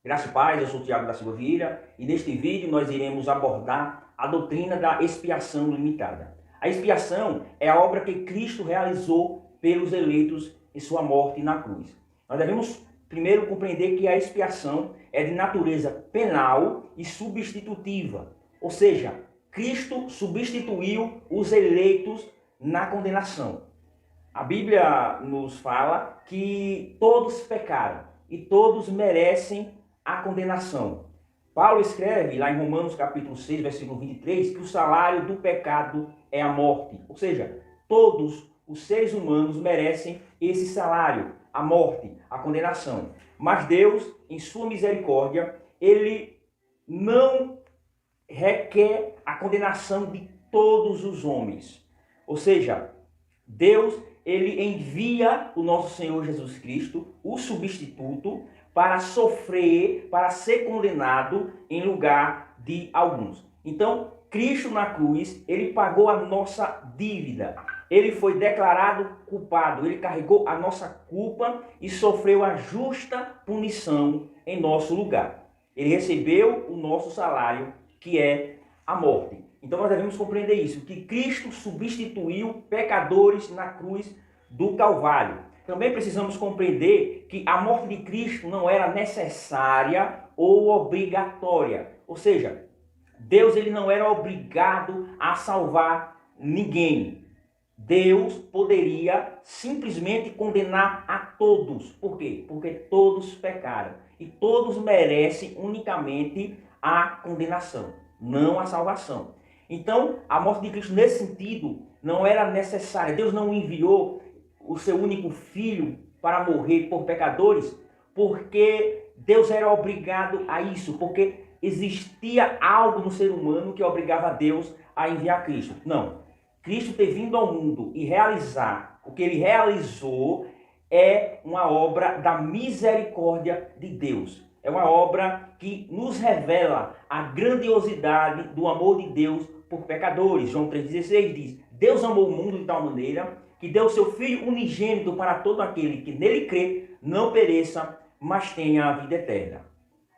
Graça e paz, eu sou o Tiago da Silva Vieira e neste vídeo nós iremos abordar a doutrina da expiação limitada. A expiação é a obra que Cristo realizou pelos eleitos em sua morte na cruz. Nós devemos primeiro compreender que a expiação é de natureza penal e substitutiva, ou seja, Cristo substituiu os eleitos na condenação. A Bíblia nos fala que todos pecaram e todos merecem a condenação. Paulo escreve lá em Romanos capítulo 6, versículo 23, que o salário do pecado é a morte. Ou seja, todos os seres humanos merecem esse salário, a morte, a condenação. Mas Deus, em sua misericórdia, Ele não requer a condenação de todos os homens. Ou seja, Deus, Ele envia o nosso Senhor Jesus Cristo, o substituto, para sofrer, para ser condenado em lugar de alguns. Então, Cristo na cruz, Ele pagou a nossa dívida. Ele foi declarado culpado, Ele carregou a nossa culpa e sofreu a justa punição em nosso lugar. Ele recebeu o nosso salário, que é a morte. Então nós devemos compreender isso, que Cristo substituiu pecadores na cruz do Calvário. Também precisamos compreender que a morte de Cristo não era necessária ou obrigatória. Ou seja, Deus ele não era obrigado a salvar ninguém. Deus poderia simplesmente condenar a todos. Por quê? Porque todos pecaram e todos merecem unicamente a condenação, não a salvação. Então, a morte de Cristo nesse sentido não era necessária. Deus não enviou o seu único filho para morrer por pecadores, porque Deus era obrigado a isso, porque existia algo no ser humano que obrigava Deus a enviar Cristo. Não. Cristo ter vindo ao mundo e realizar o que ele realizou é uma obra da misericórdia de Deus. É uma obra que nos revela a grandiosidade do amor de Deus por pecadores. João 3,16 diz: Deus amou o mundo de tal maneira que deu o seu Filho unigênito para todo aquele que nele crê, não pereça, mas tenha a vida eterna.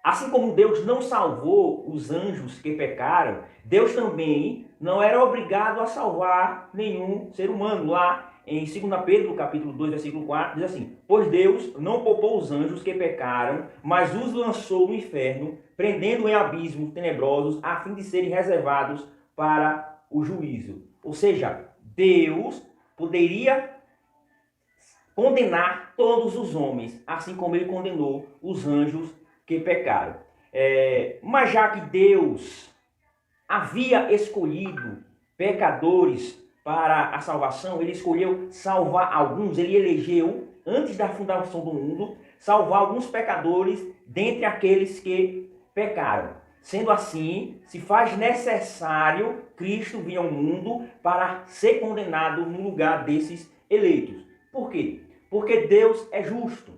Assim como Deus não salvou os anjos que pecaram, Deus também não era obrigado a salvar nenhum ser humano. Lá em 2 Pedro, capítulo 2, versículo 4, diz assim: Pois Deus não poupou os anjos que pecaram, mas os lançou no inferno, prendendo em abismos tenebrosos, a fim de serem reservados para o juízo. Ou seja, Deus poderia condenar todos os homens, assim como ele condenou os anjos que pecaram. Mas já que Deus havia escolhido pecadores para a salvação, ele escolheu salvar alguns, ele elegeu, antes da fundação do mundo, salvar alguns pecadores dentre aqueles que pecaram. Sendo assim, se faz necessário Cristo vir ao mundo para ser condenado no lugar desses eleitos. Por quê? Porque Deus é justo.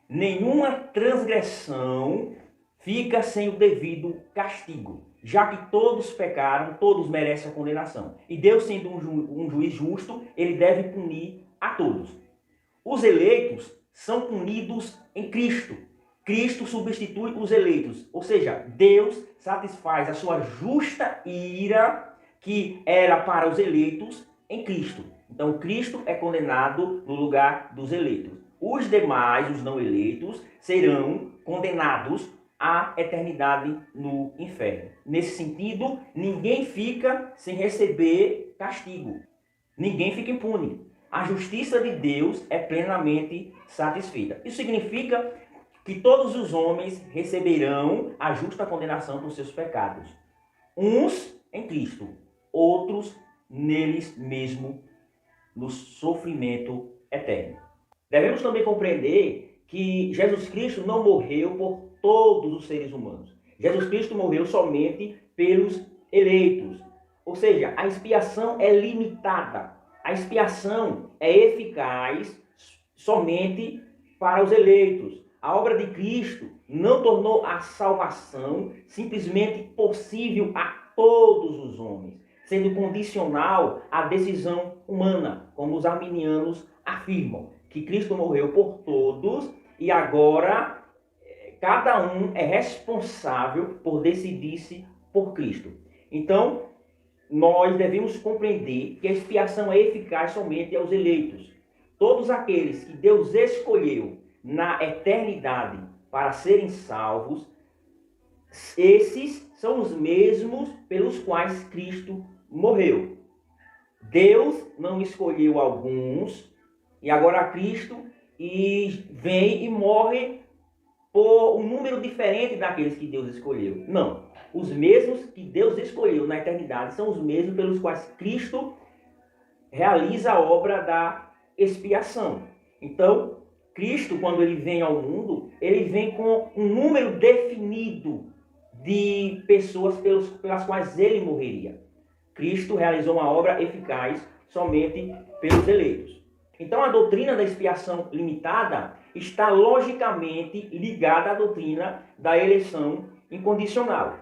Nenhuma transgressão fica sem o devido castigo. Já que todos pecaram, todos merecem a condenação. E Deus, sendo um juiz justo, ele deve punir a todos. Os eleitos são punidos em Cristo. Cristo substitui os eleitos. Ou seja, Deus satisfaz a sua justa ira que era para os eleitos em Cristo. Então, Cristo é condenado no lugar dos eleitos. Os demais, os não eleitos, serão condenados à eternidade no inferno. Nesse sentido, ninguém fica sem receber castigo. Ninguém fica impune. A justiça de Deus é plenamente satisfeita. Isso significa que todos os homens receberão a justa condenação por seus pecados. Uns em Cristo, outros neles mesmo, no sofrimento eterno. Devemos também compreender que Jesus Cristo não morreu por todos os seres humanos. Jesus Cristo morreu somente pelos eleitos. Ou seja, a expiação é limitada. A expiação é eficaz somente para os eleitos. A obra de Cristo não tornou a salvação simplesmente possível a todos os homens, sendo condicional à decisão humana, como os arminianos afirmam, que Cristo morreu por todos e agora cada um é responsável por decidir-se por Cristo. Então, nós devemos compreender que a expiação é eficaz somente aos eleitos. Todos aqueles que Deus escolheu na eternidade para serem salvos, esses são os mesmos pelos quais Cristo morreu. Deus não escolheu alguns, e agora Cristo vem e morre por um número diferente daqueles que Deus escolheu. Não. Os mesmos que Deus escolheu na eternidade são os mesmos pelos quais Cristo realiza a obra da expiação. Então, Cristo, quando ele vem ao mundo, ele vem com um número definido de pessoas pelas quais ele morreria. Cristo realizou uma obra eficaz somente pelos eleitos. Então, a doutrina da expiação limitada está logicamente ligada à doutrina da eleição incondicional.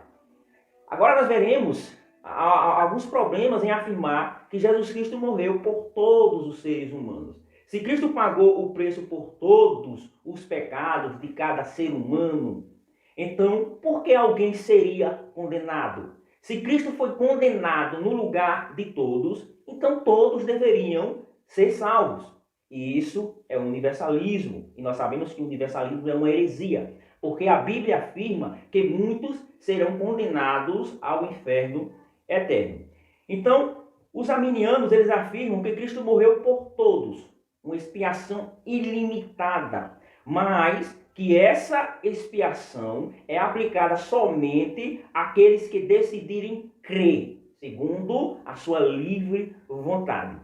Agora nós veremos alguns problemas em afirmar que Jesus Cristo morreu por todos os seres humanos. Se Cristo pagou o preço por todos os pecados de cada ser humano, então por que alguém seria condenado? Se Cristo foi condenado no lugar de todos, então todos deveriam ser salvos. E isso é um universalismo. E nós sabemos que o universalismo é uma heresia, porque a Bíblia afirma que muitos serão condenados ao inferno eterno. Então, os arminianos, eles afirmam que Cristo morreu por todos, uma expiação ilimitada, mas que essa expiação é aplicada somente àqueles que decidirem crer, segundo a sua livre vontade.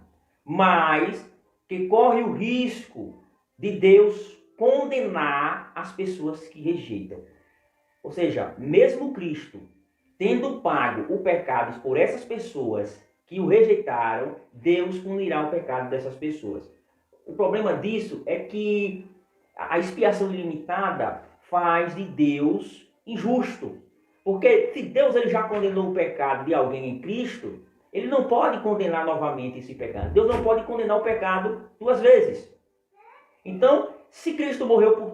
Mas que corre o risco de Deus condenar as pessoas que rejeitam. Ou seja, mesmo Cristo tendo pago o pecado por essas pessoas que o rejeitaram, Deus punirá o pecado dessas pessoas. O problema disso é que a expiação ilimitada faz de Deus injusto. Porque se Deus ele já condenou o pecado de alguém em Cristo, ele não pode condenar novamente esse pecado. Deus não pode condenar o pecado duas vezes. Então, se Cristo morreu por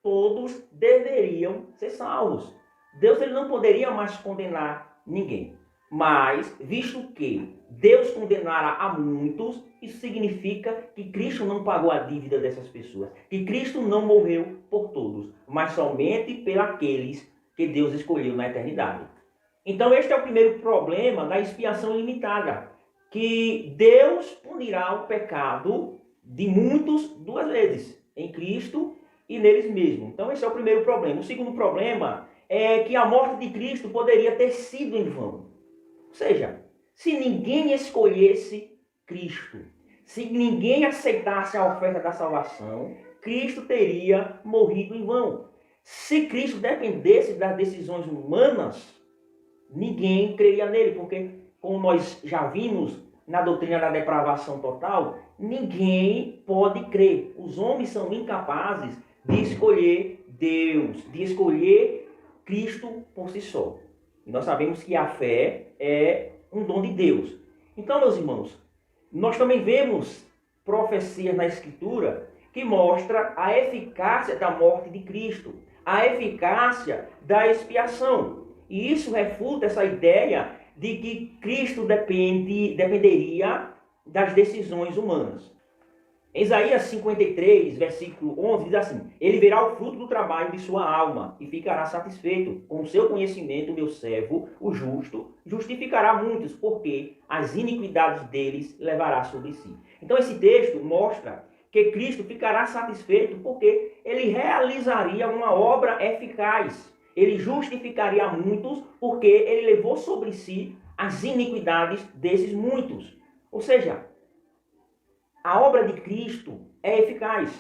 todos deveriam ser salvos. Deus ele não poderia mais condenar ninguém. Mas, visto que Deus condenara a muitos, isso significa que Cristo não pagou a dívida dessas pessoas. Que Cristo não morreu por todos, mas somente pelos que Deus escolheu na eternidade. Então, este é o primeiro problema da expiação limitada, que Deus punirá o pecado de muitos duas vezes, em Cristo e neles mesmos. Então, esse é o primeiro problema. O segundo problema é que a morte de Cristo poderia ter sido em vão. Ou seja, se ninguém escolhesse Cristo, se ninguém aceitasse a oferta da salvação, Cristo teria morrido em vão. Se Cristo dependesse das decisões humanas, ninguém creria nele, porque, como nós já vimos na doutrina da depravação total, ninguém pode crer. Os homens são incapazes de escolher Deus, de escolher Cristo por si só. E nós sabemos que a fé é um dom de Deus. Então, meus irmãos, nós também vemos profecias na Escritura que mostram a eficácia da morte de Cristo, a eficácia da expiação. E isso refuta essa ideia de que Cristo dependeria das decisões humanas. Em Isaías 53, versículo 11, diz assim: Ele verá o fruto do trabalho de sua alma e ficará satisfeito. Com o seu conhecimento, meu servo, o justo, justificará muitos, porque as iniquidades deles levará sobre si. Então esse texto mostra que Cristo ficará satisfeito porque ele realizaria uma obra eficaz. Ele justificaria muitos porque ele levou sobre si as iniquidades desses muitos. Ou seja, a obra de Cristo é eficaz.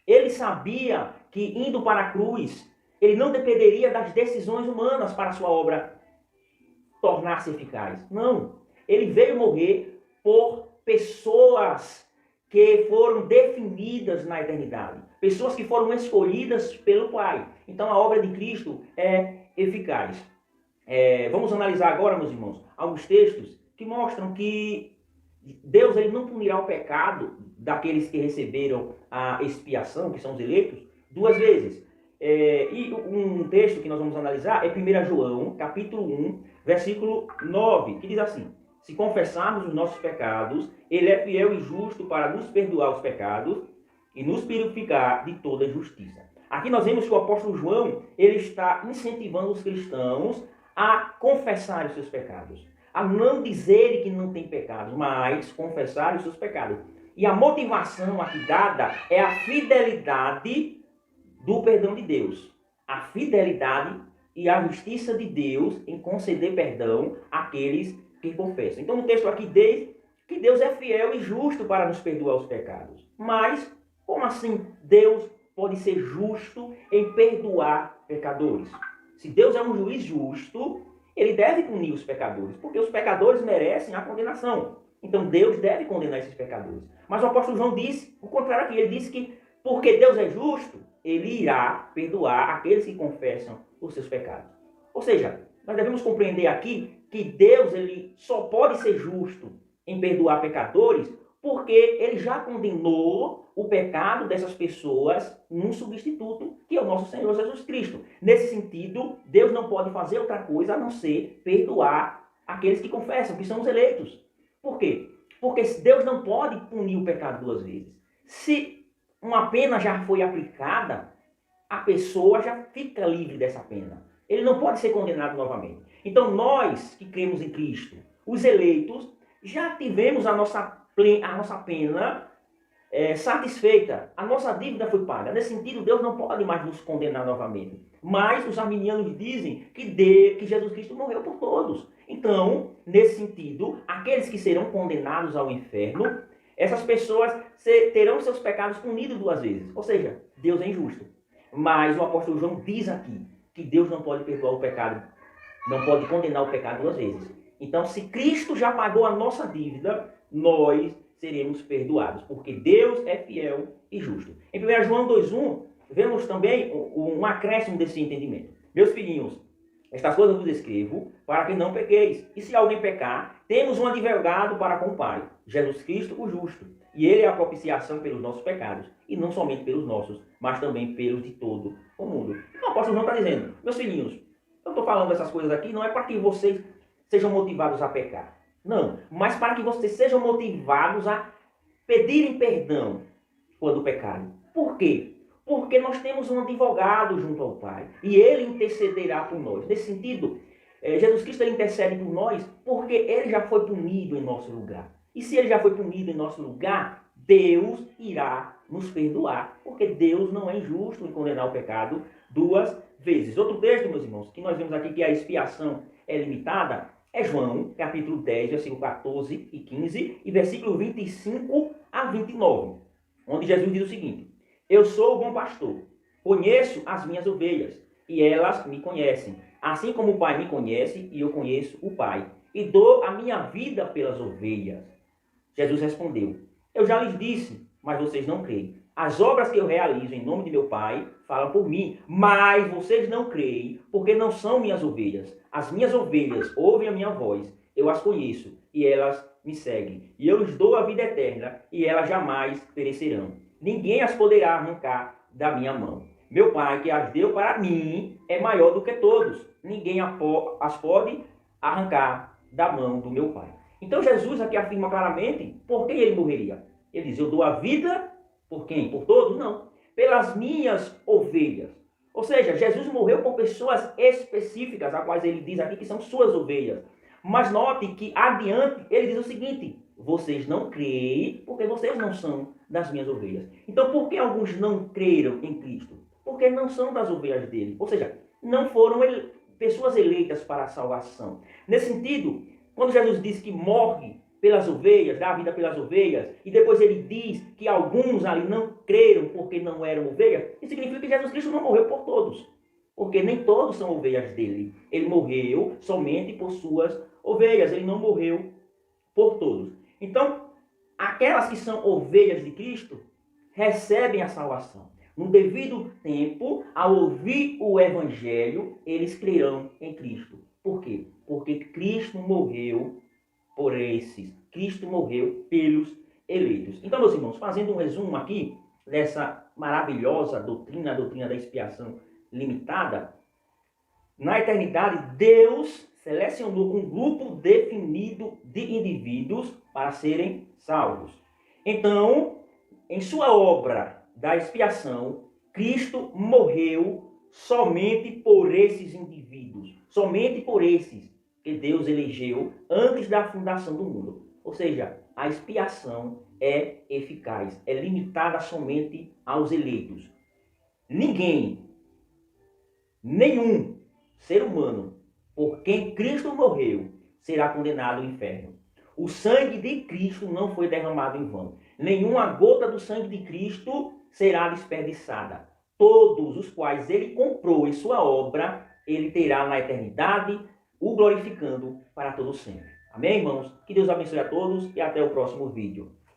Ele sabia que indo para a cruz, ele não dependeria das decisões humanas para a sua obra tornar-se eficaz. Não. Ele veio morrer por pessoas que foram definidas na eternidade. Pessoas que foram escolhidas pelo Pai. Então a obra de Cristo é eficaz. Vamos analisar agora, meus irmãos, alguns textos que mostram que Deus ele não punirá o pecado daqueles que receberam a expiação, que são os eleitos, duas vezes. E um texto que nós vamos analisar é 1 João, capítulo 1, versículo 9, que diz assim: se confessarmos os nossos pecados, ele é fiel e justo para nos perdoar os pecados e nos purificar de toda injustiça. Aqui nós vemos que o apóstolo João, ele está incentivando os cristãos a confessar os seus pecados, a não dizerem que não tem pecado, mas confessar os seus pecados. E a motivação aqui dada é a fidelidade do perdão de Deus. A fidelidade e a justiça de Deus em conceder perdão àqueles que confessam. Então o texto aqui diz que Deus é fiel e justo para nos perdoar os pecados. Mas, como assim Deus pode ser justo em perdoar pecadores? Se Deus é um juiz justo, ele deve punir os pecadores, porque os pecadores merecem a condenação. Então Deus deve condenar esses pecadores. Mas o apóstolo João disse o contrário aqui. Ele disse que porque Deus é justo, ele irá perdoar aqueles que confessam os seus pecados. Ou seja, nós devemos compreender aqui que Deus ele só pode ser justo em perdoar pecadores porque ele já condenou o pecado dessas pessoas num substituto, que é o nosso Senhor Jesus Cristo. Nesse sentido, Deus não pode fazer outra coisa a não ser perdoar aqueles que confessam, que são os eleitos. Por quê? Porque Deus não pode punir o pecado duas vezes. Se uma pena já foi aplicada, a pessoa já fica livre dessa pena. Ele não pode ser condenado novamente. Então nós que cremos em Cristo, os eleitos, já tivemos a nossa pena satisfeita. A nossa dívida foi paga. Nesse sentido, Deus não pode mais nos condenar novamente. Mas os arminianos dizem que Jesus Cristo morreu por todos. Então, nesse sentido, aqueles que serão condenados ao inferno, essas pessoas terão seus pecados punidos duas vezes. Ou seja, Deus é injusto. Mas o apóstolo João diz aqui que Deus não pode perdoar o pecado, não pode condenar o pecado duas vezes. Então, se Cristo já pagou a nossa dívida, nós seremos perdoados, porque Deus é fiel e justo. Em 1 João 2,1, vemos também um acréscimo desse entendimento. Meus filhinhos, estas coisas vos escrevo para que não pequeis. E se alguém pecar, temos um advogado para com o Pai, Jesus Cristo o justo. E ele é a propiciação pelos nossos pecados, e não somente pelos nossos, mas também pelos de todo o mundo. Então o apóstolo João está dizendo, meus filhinhos, eu estou falando essas coisas aqui, não é para que vocês sejam motivados a pecar. Não, mas para que vocês sejam motivados a pedirem perdão quando pecarem. Por quê? Porque nós temos um advogado junto ao Pai. E ele intercederá por nós. Nesse sentido, Jesus Cristo ele intercede por nós porque ele já foi punido em nosso lugar. E se ele já foi punido em nosso lugar, Deus irá nos perdoar. Porque Deus não é injusto em condenar o pecado duas vezes. Outro texto, meus irmãos, que nós vemos aqui que a expiação é limitada, é João, capítulo 10, versículo 14 e 15, e versículo 25 a 29, onde Jesus diz o seguinte: eu sou o bom pastor, conheço as minhas ovelhas, e elas me conhecem, assim como o Pai me conhece, e eu conheço o Pai, e dou a minha vida pelas ovelhas. Jesus respondeu: eu já lhes disse, mas vocês não creem. As obras que eu realizo em nome de meu Pai falam por mim, mas vocês não creem, porque não são minhas ovelhas. As minhas ovelhas ouvem a minha voz, eu as conheço, e elas me seguem. E eu lhes dou a vida eterna, e elas jamais perecerão. Ninguém as poderá arrancar da minha mão. Meu Pai, que as deu para mim, é maior do que todos. Ninguém as pode arrancar da mão do meu Pai. Então Jesus aqui afirma claramente por que ele morreria. Ele diz, eu dou a vida por quem? Por todos? Não. Pelas minhas ovelhas. Ou seja, Jesus morreu por pessoas específicas, a quais ele diz aqui que são suas ovelhas. Mas note que adiante ele diz o seguinte: vocês não creem porque vocês não são das minhas ovelhas. Então por que alguns não creram em Cristo? Porque não são das ovelhas dele. Ou seja, não foram pessoas eleitas para a salvação. Nesse sentido, quando Jesus diz que morre pelas ovelhas, dá a vida pelas ovelhas, e depois ele diz que alguns ali não creram porque não eram ovelhas, isso significa que Jesus Cristo não morreu por todos, porque nem todos são ovelhas dele. Ele morreu somente por suas ovelhas, ele não morreu por todos. Então, aquelas que são ovelhas de Cristo recebem a salvação. No devido tempo, ao ouvir o Evangelho, eles crerão em Cristo. Por quê? Porque Cristo morreu por esses. Cristo morreu pelos eleitos. Então, meus irmãos, fazendo um resumo aqui dessa maravilhosa doutrina, a doutrina da expiação limitada, na eternidade Deus selecionou um grupo definido de indivíduos para serem salvos. Então, em sua obra da expiação, Cristo morreu somente por esses indivíduos, somente por esses que Deus elegeu antes da fundação do mundo. Ou seja, a expiação é eficaz, é limitada somente aos eleitos. Ninguém, nenhum ser humano, por quem Cristo morreu, será condenado ao inferno. O sangue de Cristo não foi derramado em vão. Nenhuma gota do sangue de Cristo será desperdiçada. Todos os quais ele comprou em sua obra, ele terá na eternidade, o glorificando para todo sempre. Amém, irmãos? Que Deus abençoe a todos e até o próximo vídeo.